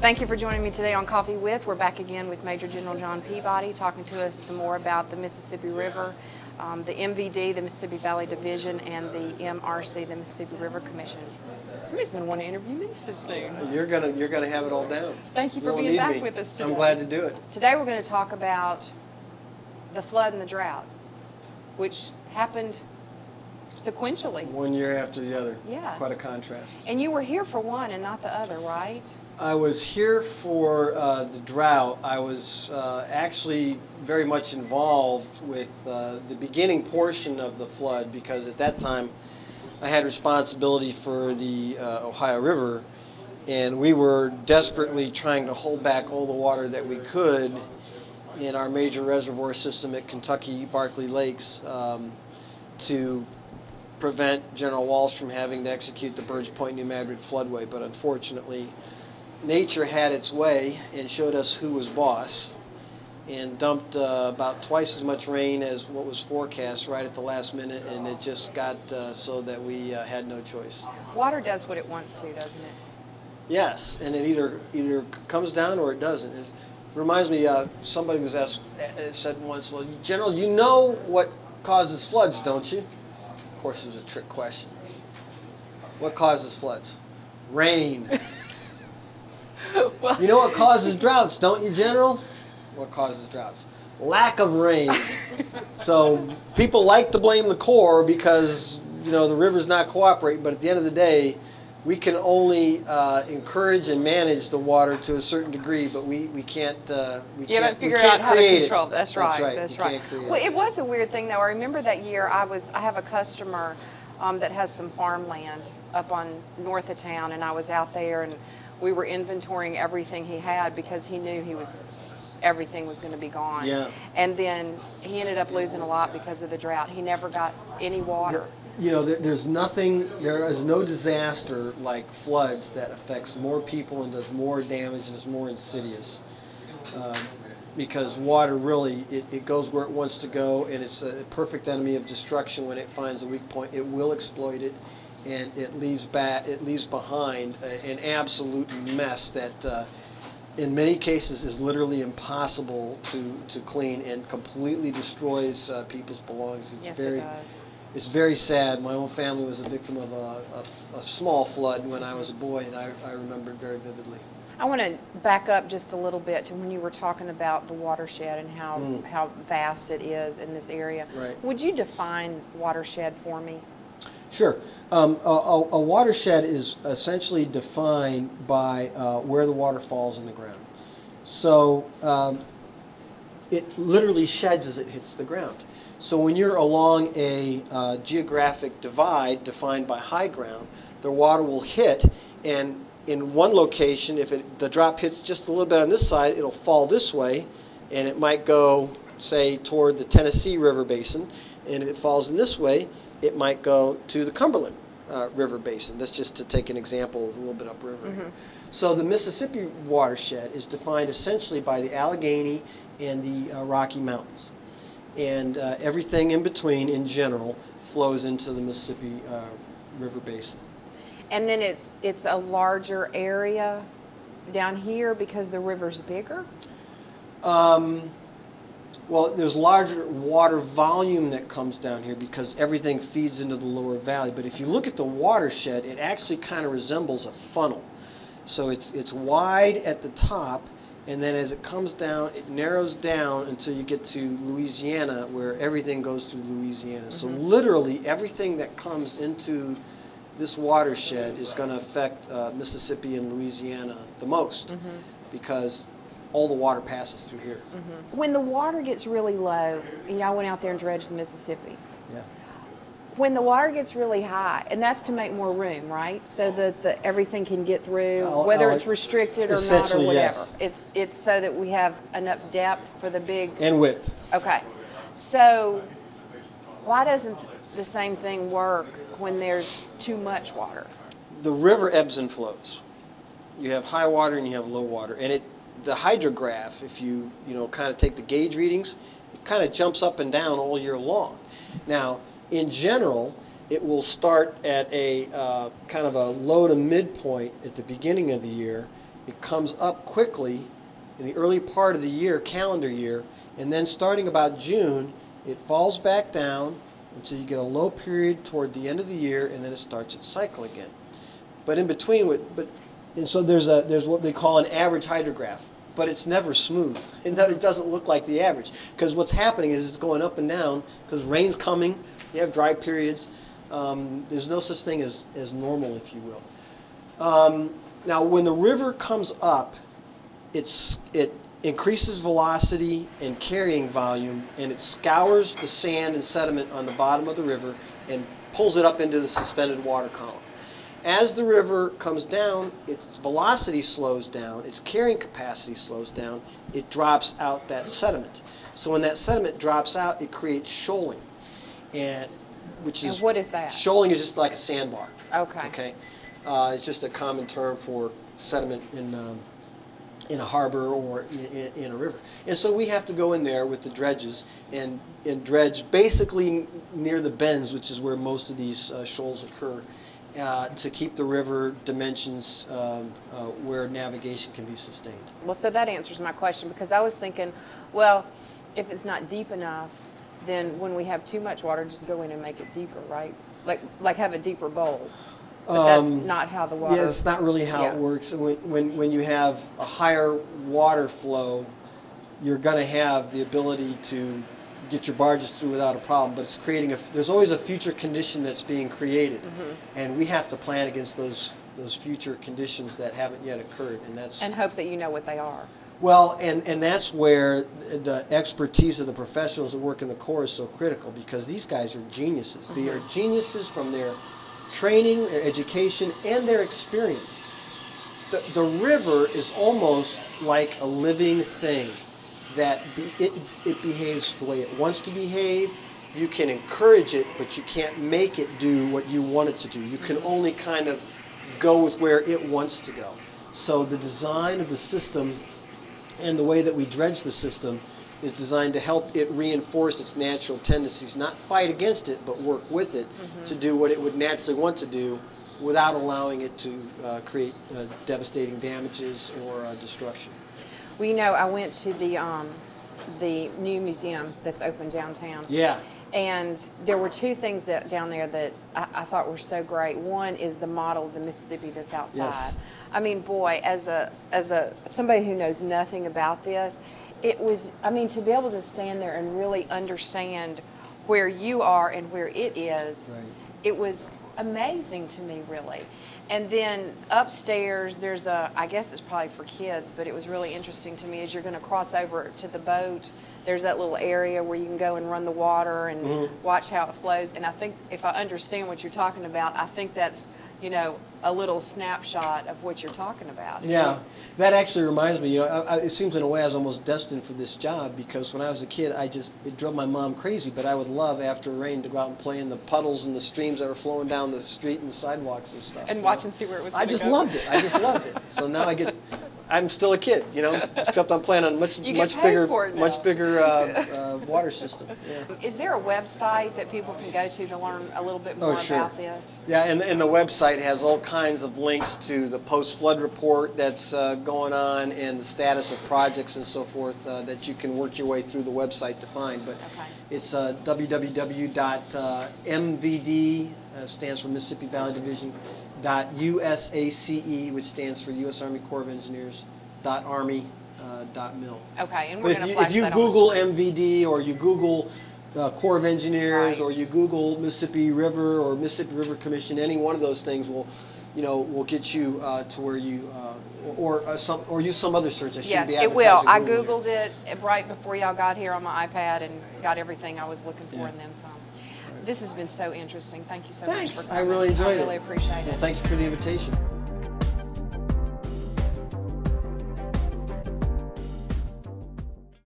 Thank you for joining me today on Coffee With. We're back again with Major General John Peabody talking to us some more about the Mississippi River, the MVD, the Mississippi Valley Division, and the MRC, the Mississippi River Commission. Somebody's going to want to interview me for soon. You're gonna have it all down. Thank you for being back with us today. I'm glad to do it. Today we're going to talk about the flood and the drought, which happened sequentially. One year after the other. Yes. Quite a contrast. And you were here for one and not the other, right? I was here for the drought. I was actually very much involved with the beginning portion of the flood because at that time I had responsibility for the Ohio River, and we were desperately trying to hold back all the water that we could in our major reservoir system at Kentucky Barkley Lakes to prevent General Walsh from having to execute the Burge Point New Madrid floodway. But unfortunately, nature had its way and showed us who was boss and dumped about twice as much rain as what was forecast right at the last minute, and it just got so that we had no choice. Water does what it wants to, doesn't it? Yes, and it either comes down or it doesn't. It reminds me, somebody was asked, said once, well, General, you know what causes floods, don't you? Of course, it was a trick question. What causes floods? Rain. Well, you know what causes droughts, don't you, General? What causes droughts? Lack of rain. So people like to blame the Corps because, you know, the river's not cooperating, but at the end of the day, we can only encourage and manage the water to a certain degree, but we can't you haven't figured out how to control it. That's right. That's right. Well, it was a weird thing, though. I remember that year I have a customer that has some farmland up on north of town, and I was out there, and we were inventorying everything he had because he knew everything was going to be gone. Yeah. And then he ended up losing a lot because of the drought. He never got any water. You know, there is no disaster like floods that affects more people and does more damage and is more insidious. Because water really, it goes where it wants to go, and it's a perfect enemy of destruction. When it finds a weak point, it will exploit it, and it leaves behind an absolute mess that in many cases is literally impossible to clean and completely destroys people's belongings. Yes, it does. It's very sad. My own family was a victim of a small flood when I was a boy, and I remember it very vividly. I want to back up just a little bit to when you were talking about the watershed and how vast it is in this area. Right. Would you define watershed for me? Sure. A watershed is essentially defined by where the water falls in the ground. So it literally sheds as it hits the ground. So when you're along a geographic divide defined by high ground, the water will hit, and in one location, if the drop hits just a little bit on this side, it'll fall this way, and it might go, say, toward the Tennessee River Basin, and if it falls in this way, it might go to the Cumberland River Basin. That's just to take an example a little bit upriver. Mm-hmm. So the Mississippi watershed is defined essentially by the Allegheny and the Rocky Mountains. And everything in between, in general, flows into the Mississippi River Basin. And then it's a larger area down here because the river's bigger? Well, there's larger water volume that comes down here because everything feeds into the lower valley. But if you look at the watershed, it actually kind of resembles a funnel. So it's wide at the top, and then as it comes down, it narrows down until you get to Louisiana, where everything goes through Louisiana. Mm-hmm. So literally everything that comes into this watershed is going to affect Mississippi and Louisiana the most, mm-hmm. because all the water passes through here. Mm-hmm. When the water gets really low, and y'all went out there and dredged the Mississippi. Yeah. When the water gets really high, and that's to make more room, right? So that everything can get through, whether it's restricted or not or whatever. Yes. It's so that we have enough depth for the big... And width. Okay. So why doesn't the same thing work when there's too much water? The river ebbs and flows. You have high water and you have low water. And the hydrograph, if you kind of take the gauge readings, it kind of jumps up and down all year long. Now, in general, it will start at a kind of a low to midpoint at the beginning of the year, it comes up quickly in the early part of the year, calendar year, and then starting about June, it falls back down until you get a low period toward the end of the year, and then it starts its cycle again. But in between, and so there's what they call an average hydrograph, but it's never smooth. It doesn't look like the average, because what's happening is it's going up and down because rain's coming. You have dry periods. There's no such thing as normal, if you will. Now, when the river comes up, it increases velocity and carrying volume, and it scours the sand and sediment on the bottom of the river and pulls it up into the suspended water column. As the river comes down, its velocity slows down, its carrying capacity slows down, it drops out that sediment. So when that sediment drops out, it creates shoaling. And what is that? Shoaling is just like a sandbar. Okay. Okay. It's just a common term for sediment in a harbor or in a river. And so we have to go in there with the dredges and dredge basically near the bends, which is where most of these shoals occur, to keep the river dimensions where navigation can be sustained. Well, so that answers my question, because I was thinking, well, if it's not deep enough, then when we have too much water, just go in and make it deeper, right? Like have a deeper bowl. But that's not how the water... Yeah, it's not really how it works. When you have a higher water flow, you're going to have the ability to get your barges through without a problem, but it's creating there's always a future condition that's being created, and we have to plan against those future conditions that haven't yet occurred, and hope that you know what they are. Well, and that's where the expertise of the professionals that work in the Corps is so critical, because these guys are geniuses. They are geniuses from their training, their education, and their experience. The river is almost like a living thing, that it behaves the way it wants to behave. You can encourage it, but you can't make it do what you want it to do. You can only kind of go with where it wants to go. So the design of the system and the way that we dredge the system is designed to help it reinforce its natural tendencies, not fight against it, but work with it to do what it would naturally want to do without allowing it to create devastating damages or destruction. Well, you know, I went to the new museum that's open downtown. Yeah. And there were two things down there that I thought were so great. One is the model of the Mississippi that's outside. Yes. I mean, boy, as somebody who knows nothing about this, it was, I mean, to be able to stand there and really understand where you are and where it is, it was amazing to me, really. And then upstairs, there's I guess it's probably for kids, but it was really interesting to me, as you're going to cross over to the boat, there's that little area where you can go and run the water and watch how it flows. And I think, if I understand what you're talking about, I think that's, you know, a little snapshot of what you're talking about. Yeah, that actually reminds me, you know, it seems in a way I was almost destined for this job, because when I was a kid, it drove my mom crazy, but I would love, after rain, to go out and play in the puddles and the streams that were flowing down the street and the sidewalks and stuff. And watch and see where it was going I just loved it. I just loved it. So now I'm still a kid, you know, except I'm playing on much bigger water system. Yeah. Is there a website that people can go to learn a little bit more about this? Yeah, and the website has all kinds of links to the post-flood report that's going on, and the status of projects and so forth that you can work your way through the website to find. But it's www.mvd, stands for Mississippi Valley Division, .usace, which stands for U.S. Army Corps of Engineers, .army.mil. Okay, and we're going to if you Google MVD, or you Google Corps of Engineers, or you Google Mississippi River or Mississippi River Commission, any one of those things will get you to where you, or use some other search. Yes, it will. I Googled it right before y'all got here on my iPad and got everything I was looking for, and then some. This has been so interesting. Thank you so much for coming. I really enjoyed it. I really appreciate it. Well, thank you for the invitation.